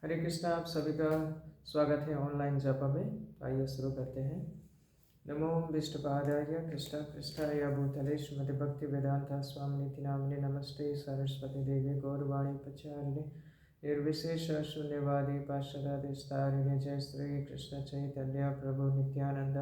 हरे कृष्णा। आप सभी का स्वागत है ऑनलाइन जपा में। आइए शुरू करते हैं। नमो विष्णुपादाय कृष्ण कृष्णाय भूतले श्रीमद् भक्ति वेदांता स्वामी निति नामिने नमस्ते सरस्वती देवी गौरवाणी प्रचारिणे निर्विशेष शून्यवादी पार्षदाधिस्तारिणे जय श्री कृष्ण चैतन्य प्रभु नित्यानंद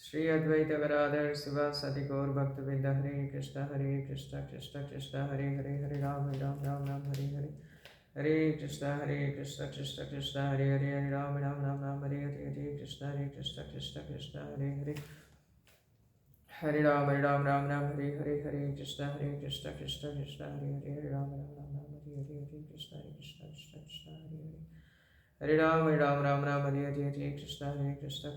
श्री अद्वैत गदाधर शिवासादि गौर भक्तवृंद। हरे कृष्ण कृष्ण कृष्ण हरे हरे हरे राम राम हरे हरे हरे कृष्ण कृष्ण कृष्ण हरे हरे हरे राम राम हरे हरे हरे कृष्ण कृष्ण हरे हरे हरे राम राम हरे हरे हरे कृष्ण कृष्ण कृष्ण हरे हरे हरे राम राम हरे हरे हरे कृष्ण कृष्ण हरे हरे हरे राम राम हरे हरे हरे कृष्ण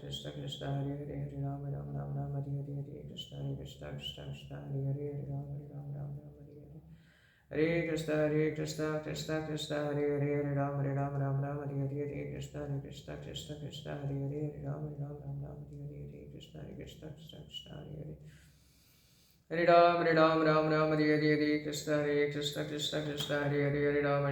कृष्ण हरे हरे हरे राम राम हरे हरे हरे कृष्ण कृष्ण हरे हरे हरे राम हरे Krishna Krishna Hare Hare Hare Ram Ram Hare Hare Hare Krishna Krishna Hare Hare Hare Ram Hare Hare Hare Krishna Krishna Hare Hare Hare Ram Hare Hare Hare Krishna Krishna Hare Hare Hare Ram Ram Hare Hare Hare Krishna Krishna Hare Hare Hare Ram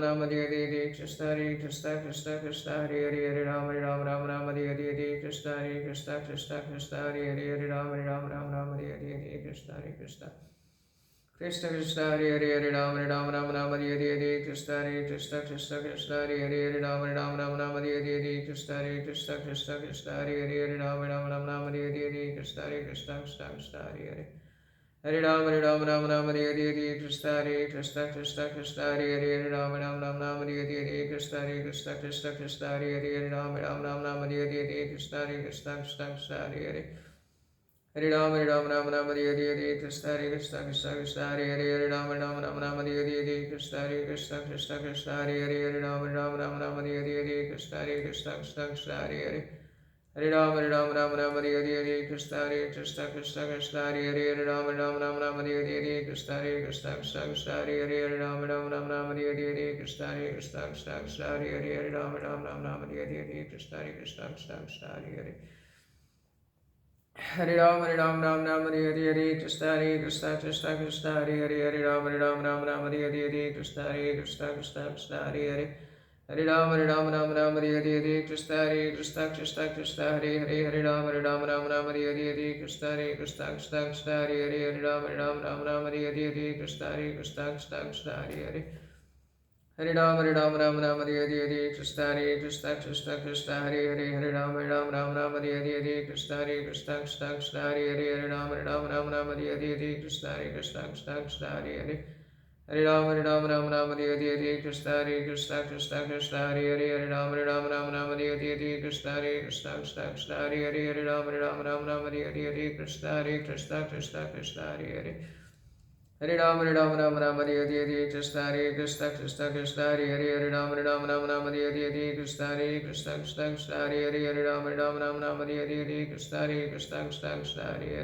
Ram Hare Hare Hare Krishna Krishna Hare Hare Hare Ram Hare Hare Hare Krishna Krishna Hare Hare Hare Ram Ram Hare Hare Hare Krishna Krishna Hare Hare Hare Ram Ram Hare Hare Hare Krishna Krishna Hare Hare Hare Ram Ram Hare Hare Hare Krishna Krishna Hare Hare Hare Ram Ram Hare Hare Hare Krishna Krishna Hare Hare Hare Ram Ram Hare Hare Hare Krishna Krishna Hare Hare Hare Ram Hare Hare Hare Krishna Krishna Hare Hare Hare Ram Ram Hare Hare Hare Krishna Krishna Hare Hare Hare Ram Ram Hare Hare Hare Krishna Krishna Hare Hare Hare Ram Hare Hare Hare Krishna Krishna Hare Hare Hare Ram Ram Hare Hare Hare Krishna Krishna Hare Hare Hare Ram Ram Hare Hare Hare Krishna Krishna Hare Hare Hare Ram Hare Hare Hare Krishna Krishna Hare Hare Hare Ram Ram Hare Hare Hare Krishna Krishna Hare Hare Hare Ram Ram Hare Hare Hare Krishna Krishna Hare Hare Hare Ram Ram Hare Hare Hare Krishna Krishna Hare Hare Hare Ram Hare Hare Hare Krishna Krishna Hare Hare Hare Ram Ram Hare Hare Hare Krishna Krishna Hare Hare Hare Ram Hare Hare Hare Krishna Krishna Hare Hare Hare Ram Ram Hare Hare Hare Krishna Krishna Hare Hare Hare Ram Ram Hare Hare Hare Krishna Krishna Hare Hare Hare Ram Hare Hare Hare Krishna Krishna Hare Hare Hare Ram Ram Hare Hare Hare Krishna Krishna Hare Hare Hare Ram Ram Hare Hare Hare Krishna Krishna Hare Hare Hare Ram Hare Hare Hare Krishna Krishna Hare Hare Hare Ram Ram Hare Hare Hare Krishna Krishna Hare Hare Hare Ram Ram Hare Hare Hare Krishna Krishna Hare Hare Hare Ram Hare Hare Hare Krishna Krishna Hare Hare Hare Ram Ram Hare Hare Hare Krishna Krishna Hare Hare Hare Ram Ram Hare Hare Hare Krishna Krishna Hare Hare Hare Ram Hare Hare Hare Krishna Krishna Hare Hare Hare Ram Ram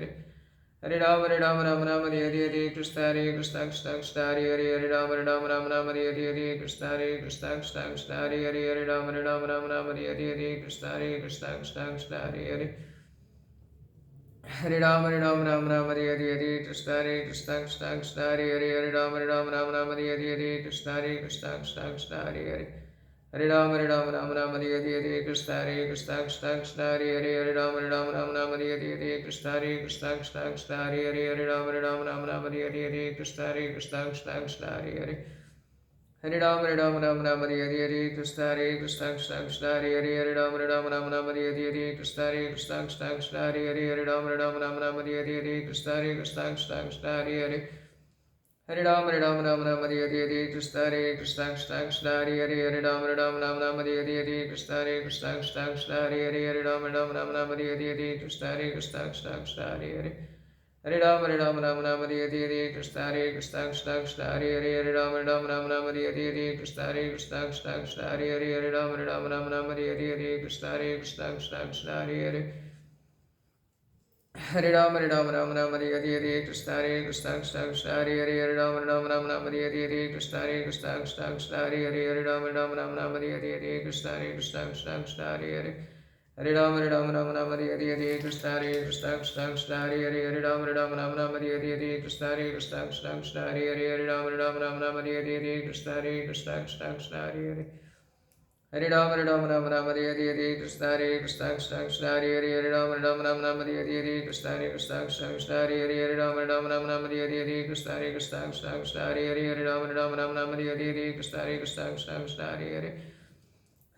Hare Hare Hare Krishna Krishna Hare Hare Hare Ram Ram Hare Hare Hare Krishna Krishna Hare Hare Hare Ram Hare Hare Hare Krishna Krishna Hare Hare Hare Ram Ram Hare Hare Hare Krishna Krishna Hare Hare Hare Ram Hare Hare Hare Krishna Krishna Hare Hare Hare Ram Ram Hare Hare Hare Krishna Krishna Hare Hare Hare Ram Ram Hare Hare Hare Krishna Krishna Hare Hare Hare Ram Hare Hare Hare Krishna Krishna Hare Hare Hare Ram Ram Hare Hare Hare Krishna Krishna Hare Hare Hare Ram Ram Hare Hare Hare Krishna Krishna Hare Hare Hare Ram Hare Hare Hare Krishna Krishna Hare Hare Hare Ram Ram Hare Hare Hare Krishna Krishna Hare Hare Hare Ram Ram Hare Hare Hare Krishna Krishna Hare Hare Hare Ram Hare Hare Hare Krishna Krishna Hare Hare Hare Ram Ram Hare Hare Hare Krishna Krishna Hare Hare Hare Ram Ram Hare Hare Hare Krishna Krishna Hare Hare Hare Ram Hare Hare Hare Krishna Krishna Hare Hare Hare Ram Ram Hare Hare Hare Krishna Krishna Hare Hare Hare Ram Ram Hare Hare Hare Krishna Krishna Hare Hare Hare Ram Ram Hare Hare Krishna Hare Krishna Krishna Krishna Hare Hare Hare Ram Hare Hare Krishna Hare Krishna Krishna Krishna Hare Hare Hare Ram Hare Hare Krishna Hare Krishna Krishna Krishna Hare Hare Hare Ram Hare Hare Krishna Hare Krishna Krishna Krishna Hare Hare Hare Ram Hare Hare Krishna Hare Krishna Krishna Krishna Hare Hare Hare Ram Hare Hare Krishna Hare Krishna Krishna Krishna Hare Hare Hare Ram Hare Hare Krishna Hare Krishna Krishna Krishna Hare Hare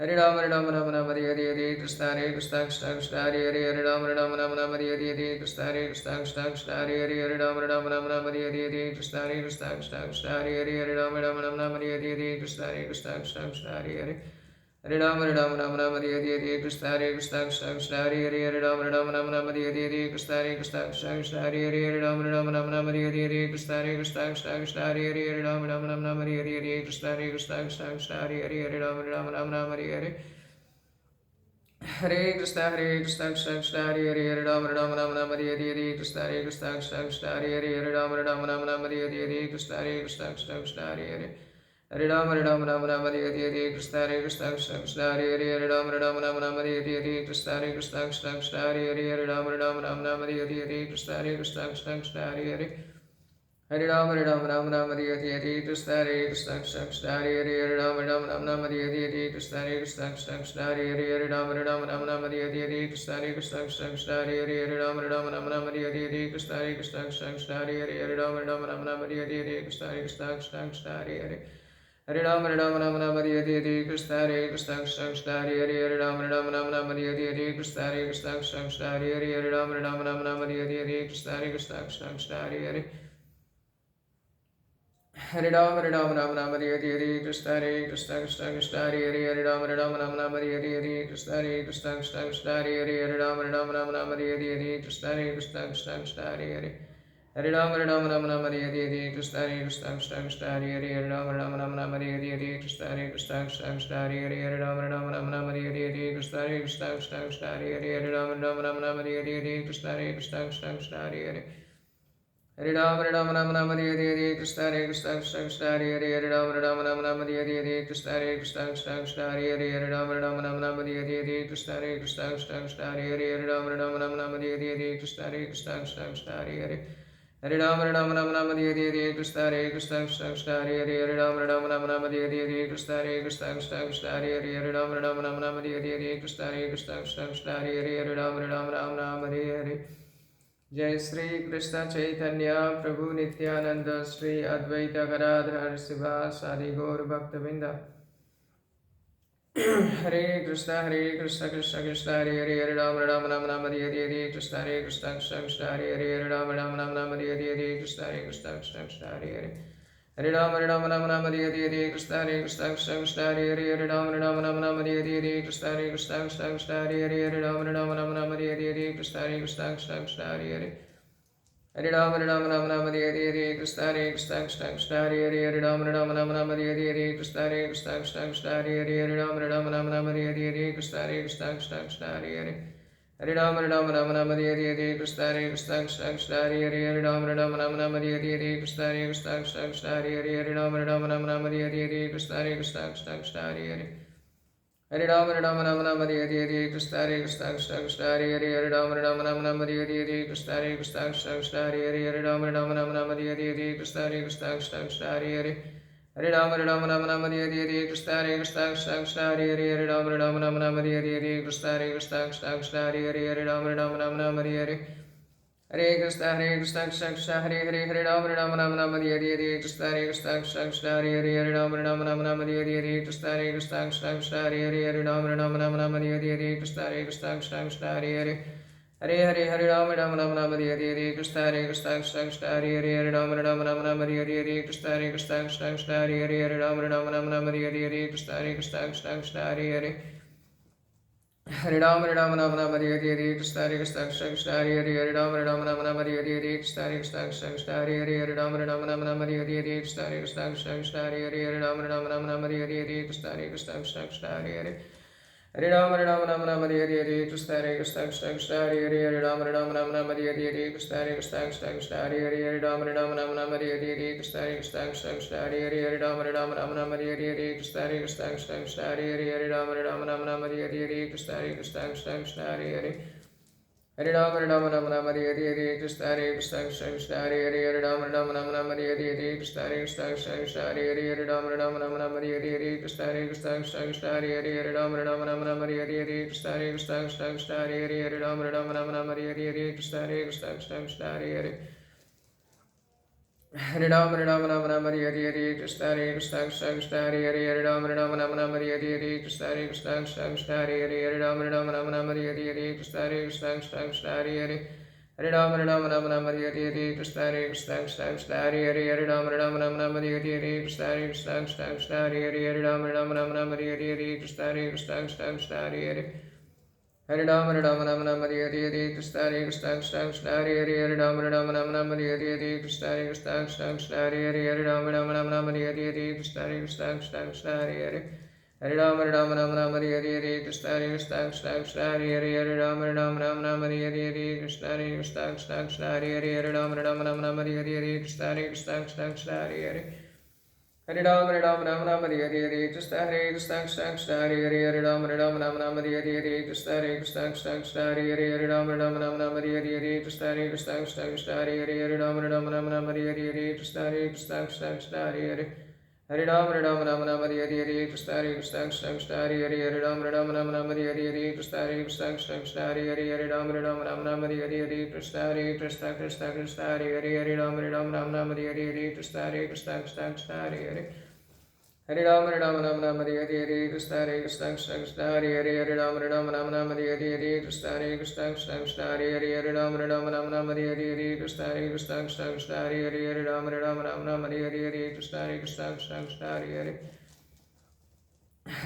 Hare Ram Hare Hare Krishna Hare Krishna Krishna Krishna Hare Hare Hare Ram Hare Hare Krishna Hare Krishna Krishna Krishna Hare Hare Hare Ram Hare Hare Krishna Hare Krishna Krishna Krishna Hare Hare Hare Ram Hare Hare Krishna Hare Krishna Krishna Krishna Hare Hare Hare Ram Hare Hare Krishna Hare Krishna Krishna Krishna Hare Hare Hare Ram Hare Hare Krishna Hare Krishna Krishna Krishna Hare Hare Hare Ram Hare Hare Krishna Hare Krishna Krishna Krishna Hare Hare Hare Ram Hare Hare Krishna Hare Krishna Krishna Krishna Hare Hare Hare Ram Hare Hare Hare Krishna Krishna Krishna Hare Hare Hare Ram Hare Hare Krishna Hare Krishna Krishna Krishna Hare Hare Hare Ram Hare Hare Krishna Hare Krishna Krishna Krishna Hare Hare Hare Ram Hare Hare Krishna Hare Krishna Krishna Krishna Hare Hare Hare Ram Hare Hare Krishna Hare Krishna Krishna Krishna Hare Hare Hare Ram Hare Hare Krishna Hare Krishna Krishna Krishna Hare Hare Hare Ram Hare Hare Krishna Hare Krishna Krishna Krishna Hare Hare Hare Ram Hare Hare Krishna Hare Krishna Krishna Krishna Hare Hare Hare Ram Hare Hare Krishna Hare Krishna Krishna Krishna Hare Hare Hare Ram Hare Hare Krishna Hare Krishna Krishna Krishna Hare Hare Hare Ram Hare Hare Krishna Hare Krishna Krishna Krishna Hare Hare Hare Ram Hare Hare Krishna Hare Krishna Krishna Krishna Hare Hare Hare Ram Hare Hare Krishna Hare Krishna Krishna Krishna Hare Hare Hare Ram Hare Hare Krishna Hare Krishna Krishna Krishna Hare Hare Hare Ram Hare Hare Krishna Hare Krishna Krishna Krishna Hare Hare Hare Ram Hare Hare Krishna Hare Krishna Krishna Krishna Hare Hare Hare Ram Hare Hare Krishna Hare Krishna Krishna Krishna Hare Hare Hare Ram Hare Hare Krishna Hare Krishna Krishna Krishna Hare Hare Hare Ram Hare Hare Krishna Hare Krishna Krishna Krishna Hare Hare Hare Ram Hare Hare Krishna Hare Krishna Krishna Krishna Hare Hare Hare Ram Hare Hare Krishna Hare Krishna Krishna Krishna Hare Hare Hare Ram Hare Hare Krishna Hare Krishna Krishna Krishna Hare Hare Hare Ram Hare Hare Krishna Hare Krishna Krishna Krishna Hare Hare Hare Ram Hare Hare Krishna Hare Krishna Krishna Krishna Hare Hare Hare Ram Hare Hare Krishna Hare Krishna Krishna Krishna Hare Hare Hare Ram Hare Hare Krishna Hare Krishna Krishna Krishna Hare Hare Hare Ram Hare Hare Krishna Hare Krishna Krishna Krishna Hare Hare Hare Ram Hare Hare Krishna Hare Krishna Krishna Krishna Hare Hare Hare Ram Hare Hare Jai Sri Krishna Chaitanya Prabhu Nityananda Sri Advaita Gadadhar Siva Sadi Gaur Bhaktavinda Hare Krishna Krishna Krishna Hare Hare Hare Ram Hare Hare Krishna Hare Krishna Krishna Krishna Hare Hare Hare Ram Hare Hare Krishna Hare Krishna Krishna Krishna Hare Hare Hare Ram Hare Hare Krishna Hare Krishna Krishna Krishna Hare Hare Hare Ram Hare Hare Krishna Hare Krishna Krishna Krishna Hare Hare Hare Ram Hare Hare Krishna Hare Krishna Krishna Krishna Hare Hare Hare Ram Hare Hare Krishna Hare Krishna Krishna Krishna Hare Hare Hare Ram Hare Hare Krishna Hare Krishna Krishna Krishna Hare Hare Hare Ram Hare Hare Krishna Hare Krishna Krishna Krishna Hare Hare Hare Ram Hare Hare Krishna Hare Krishna Krishna Krishna Hare Hare Hare Ram Hare Hare Krishna Hare Krishna Krishna Krishna Hare Hare Hare Ram Hare Hare Krishna Hare Krishna Krishna Krishna Hare Hare Hare Ram Hare Krishna Hare Krishna Krishna Krishna Hare Hare Hare Ram Hare Krishna Hare Krishna Krishna Krishna Hare Hare Hare Ram Hare Krishna Hare Krishna Krishna Krishna Hare Hare Hare Ram Hare Krishna Hare Krishna Krishna Krishna Hare Hare Hare Ram Hare Krishna Hare Krishna Krishna Krishna Hare Hare Hare Ram Hare Hare Hare Krishna Krishna Krishna Hare Hare Hare Ram Hare Krishna Hare Krishna Krishna Krishna Hare Hare Hare Ram Hare Krishna Hare Krishna Krishna Krishna Hare Hare Hare Ram Hare Krishna Hare Krishna Krishna Krishna Hare Hare Hare Hare Hare Ram Hare Krishna Hare Krishna Krishna Krishna Hare Hare Hare Ram Hare Krishna Hare Krishna Krishna Krishna Hare Hare Hare Ram Hare Krishna Hare Krishna Krishna Krishna Hare Hare Hare Ram Hare Krishna Hare Krishna Krishna Krishna Hare Hare Hare Ram Hare Krishna Hare Krishna Krishna Krishna Hare Hare Hare Ram Hare Krishna Hare Krishna Krishna Krishna Hare Hare Hare Ram Hare Krishna Hare Krishna Krishna Krishna Hare Hare Hare Rama Rama Rama Hare Hare Krishna Hare Krishna Krishna Krishna Hare Hare Hare Rama Rama Hare Hare Krishna Hare Krishna Krishna Krishna Hare Hare Hare Rama Rama Hare Hare Krishna Hare Krishna Krishna Krishna Hare Hare Hare Rama Rama Hare Hare Krishna Hare Krishna Krishna Krishna Hare Hare Hare Rama Rama Hare Hare Krishna Hare Krishna Krishna Krishna Hare Hare Hare Rama Hare Hare Krishna Hare Krishna Krishna Krishna Hare Hare Hare Rama Rama Hare Hare Krishna Hare Krishna Krishna Krishna Hare Hare Hare Rama Rama Hare Hare Krishna Hare Krishna Krishna Krishna Hare Hare Hare Rama Rama Hare Hare Krishna Hare Krishna Krishna Krishna Hare Hare Hare Rama Rama Hare Hare Krishna Hare Krishna Krishna Krishna Hare Hare Hare Rama Hare Hare Krishna Hare Krishna Krishna Krishna Hare Hare Hare Rama Hare Hare Krishna Hare Krishna Krishna Krishna Hare Hare Hare Rama Hare Hare Krishna Hare Krishna Krishna Krishna Hare Hare Hare Rama Hare Hare Krishna Hare Krishna Krishna Krishna Hare Hare Hare Rama Hare Hare Krishna Hare Krishna Krishna Krishna Hare Hare Hare Rama Hare Hare Krishna Hare Krishna Krishna Krishna Hare Hare Hare Rama Hare Hare Krishna Hare Krishna Krishna Krishna Hare Hare Hare Rama Hare Hare Krishna Hare Krishna Krishna Krishna Hare Hare Hare Rama Hare Hare Krishna Hare Krishna Krishna Krishna Hare Hare Hare Rama Hare Hare Krishna Hare Krishna Krishna Krishna Hare Hare Hare Rama Hare Hare Krishna Hare Krishna Krishna Krishna Hare Hare Hare Rama Hare Hare Krishna Hare Krishna Krishna Krishna Hare Hare Hare Rama Hare Hare Krishna Hare Krishna Krishna Krishna Hare Hare Hare Rama Hare Hare Krishna Hare Krishna Krishna Krishna Hare Hare Hare Rama Hare Hare Krishna Hare Krishna Krishna Krishna Hare Hare Hare Rama Hare Hare Krishna Hare Krishna Krishna Krishna Hare Hare Hare Rama Hare Hare Krishna Hare Krishna Krishna Krishna Hare Hare Hare Rama Hare Hare Krishna Hare Krishna Krishna Krishna Hare Hare Hare Rama Hare Hare Krishna Hare Krishna Krishna Krishna Hare Hare Hare Rama Hare Hare Krishna Hare Krishna Krishna Krishna Hare Hare Hare Rama Hare Hare Krishna Hare Krishna Krishna Krishna Hare Hare Hare Rama Hare Hare Krishna Hare Krishna Krishna Krishna Hare Hare Hare Rama Hare Hare Krishna Hare Krishna Krishna Krishna Hare Hare Hare Rama Hare Hare Krishna Hare Krishna Krishna Krishna Hare Hare Hare Rama Hare Hare Krishna Hare Krishna Krishna Krishna Hare Hare Hare Rama Hare Hare Krishna Hare Krishna Krishna Krishna Hare Hare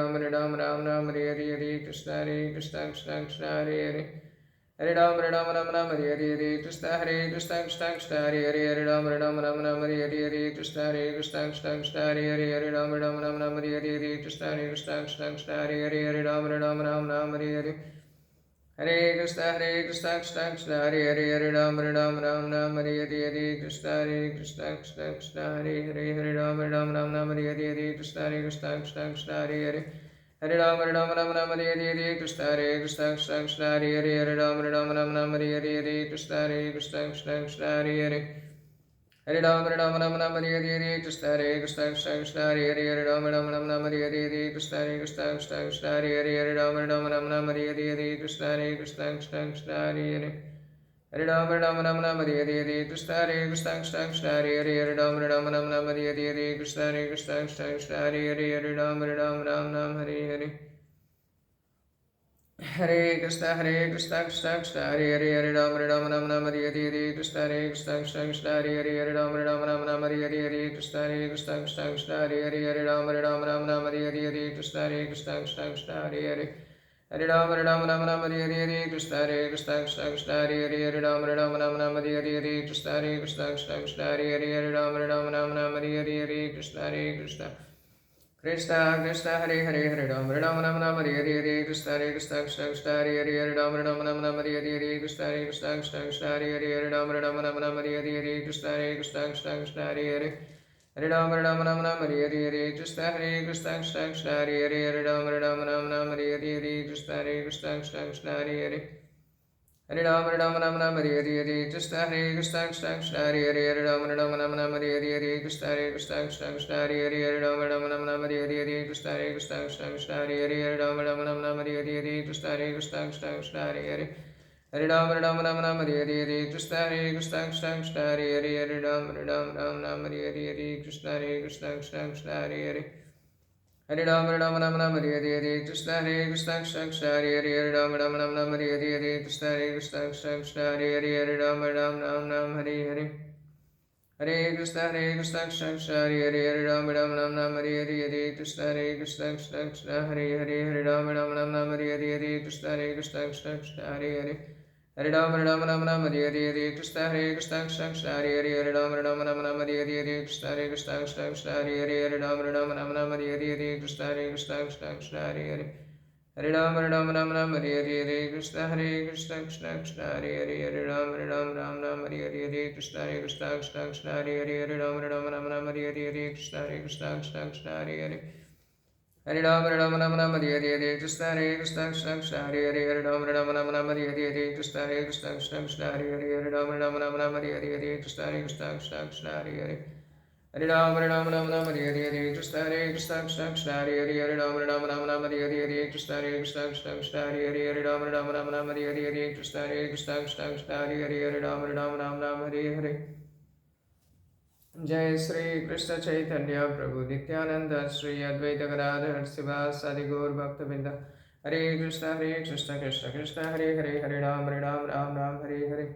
Hare Rama Hare Hare Krishna Hare Krishna Krishna Krishna Hare Hare Hare Rama Hare Hare Krishna Hare Krishna Krishna Krishna Hare Hare Hare Rama Hare Hare Krishna Hare Krishna Krishna Krishna Hare Hare Hare Rama Hare Hare Hare Krishna Krishna Krishna Hare Hare Hare Rama Hare Hare Krishna Hare Krishna Krishna Krishna Hare Hare Hare Rama Hare Hare Krishna Hare Krishna Krishna Krishna Hare Hare Hare Rama Hare Hare Krishna Hare Krishna Krishna Krishna Hare Hare Hare Rama Hare Hare Krishna Hare Krishna Krishna Krishna Hare Hare Hare Rama Hare Hare Krishna Hare Krishna Krishna Krishna Hare Hare Hare Rama Hare Hare Krishna Hare Krishna Krishna Krishna Hare Hare Hare Rama Hare Hare Krishna Hare Krishna Krishna Krishna Hare Hare Hare Rama Hare Hare Krishna Hare Krishna Krishna Krishna Hare Hare Hare Rama Hare Hare Krishna Hare Krishna Krishna Krishna Hare Hare Hare Rama Hare Hare Hare Krishna Krishna Krishna Hare Hare Hare Rama Hare Hare Krishna Hare Krishna Krishna Krishna Hare Hare Hare Rama Hare Hare Krishna Hare Krishna Krishna Krishna Hare Hare Hare Rama Hare Hare Krishna Hare Krishna Krishna Krishna Hare Hare Hare Rama Hare Hare Krishna Hare Krishna Krishna Krishna Hare Hare Hare Rama Hare Hare Krishna Hare Krishna Krishna Krishna Hare Hare Hare Rama Hare Hare Krishna Hare Krishna Krishna Krishna Hare Hare Hare Rama Hare Hare Krishna Hare Krishna Krishna Krishna Hare Hare Hare Rama Hare Hare Krishna Hare Krishna Krishna Krishna Hare Hare Hare Rama Hare Hare Krishna Hare Krishna Krishna Krishna Hare Hare Hare Rama Hare Hare Krishna Hare Krishna Krishna Krishna Hare Hare Hare Rama Hare Hare Krishna Hare Krishna Krishna Krishna Hare Hare Hare Rama Hare Hare Krishna Hare Krishna Krishna Krishna Hare Hare Hare Rama Hare Hare Krishna Hare Krishna Krishna Krishna Hare Hare Hare Rama Hare Hare Krishna Hare Krishna Krishna Krishna Hare Hare Hare Rama Hare Hare Krishna Hare Krishna Krishna Krishna Hare Hare Hare Rama Hare Hare Krishna Hare Krishna Krishna Krishna Hare Hare Hare Rama Hare Hare Krishna Hare Krishna Krishna Krishna Hare Hare Hare Rama Hare Hare Krishna Hare Krishna Krishna Krishna Hare Hare Hare Rama Hare Hare Krishna Hare Krishna Krishna Krishna Hare Hare Hare Rama Hare Hare Hare Krishna Krishna Krishna Hare Hare Hare Rama Hare Hare Krishna Hare Krishna Krishna Krishna Hare Hare Hare Rama Hare Hare Krishna Hare Krishna Krishna Krishna Hare Hare Hare Ram Ram Ram Ram Hare Hare Hare Krishna Krishna Krishna Hare Hare Hare Ram Ram Ram Ram Hare Hare Hare Krishna Krishna Krishna Krishna Hare Hare Hare Ram Ram Ram Ram Hare Hare Hare Krishna Krishna Krishna Krishna Hare Hare Hare Ram Ram Ram Ram Hare Hare Hare Krishna Krishna Krishna Krishna Hare Hare Hare Ram Ram Ram Ram Hare Hare Hare Krishna Krishna Krishna Krishna Hare Hare Hare Ram Ram Ram Ram Hare Hare Hare Krishna Krishna Krishna Krishna Hare Hare Hare Ram Ram Ram Ram Hare Hare Hare Krishna Krishna Krishna Krishna Hare Hare Hare Ram Ram Ram Ram Hare Hare Hare Krishna Krishna Krishna Krishna Hare Hare Hare Ram Ram Ram Ram Hare Hare Hare Krishna Krishna Krishna Krishna Hare Hare Hare Ram Ram Ram Ram Hare Hare Hare Krishna Krishna Krishna Krishna Hare Hare Hare Ram Ram Ram Ram Hare Hare Hare Krishna Krishna Krishna Krishna Hare Hare Hare Ram Ram Ram Ram Hare Hare Hare Krishna Krishna Krishna Krishna Hare Hare Hare Ram Ram Ram Ram Hare Hare जय श्री कृष्ण चैतन्य प्रभु नित्यानंद श्री अद्वैत गदाधर शिवासादि गौर भक्तवृंद हरे कृष्ण कृष्ण कृष्ण हरे हरे हरे राम राम हरे हरे